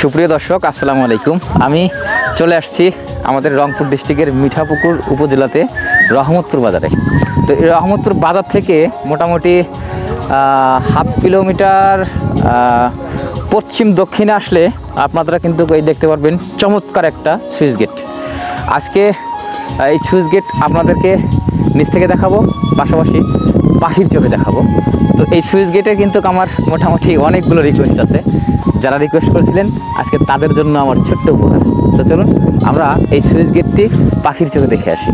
সুপ্রিয় দর্শক, আসসালামু আলাইকুম। আমি চলে আসছি আমাদের রংপুর ডিস্ট্রিক্টের মিঠাপুকুর উপজেলাতে রহমতপুর বাজারে। তো এই রহমতপুর বাজার থেকে মোটামুটি হাফ কিলোমিটার পশ্চিম দক্ষিণে আসলে আপনারা কিন্তু এই দেখতে পারবেন চমৎকার একটা সুইচ গেট। আজকে এই সুইচ গেট আপনাদেরকে নিচ থেকে দেখাবো, পাশাপাশি পাখির চোখে দেখাবো। তো এই সুইচ গেটে কিন্তু আমার মোটামুটি অনেকগুলো রিকোয়েস্ট আছে। যারা রিকোয়েস্ট করেছিলেন আজকে তাদের জন্য আমার ছোট্ট উপহার। তো চলুন আমরা এই সুইচ গেটটি পাখির চোখে দেখে আসি।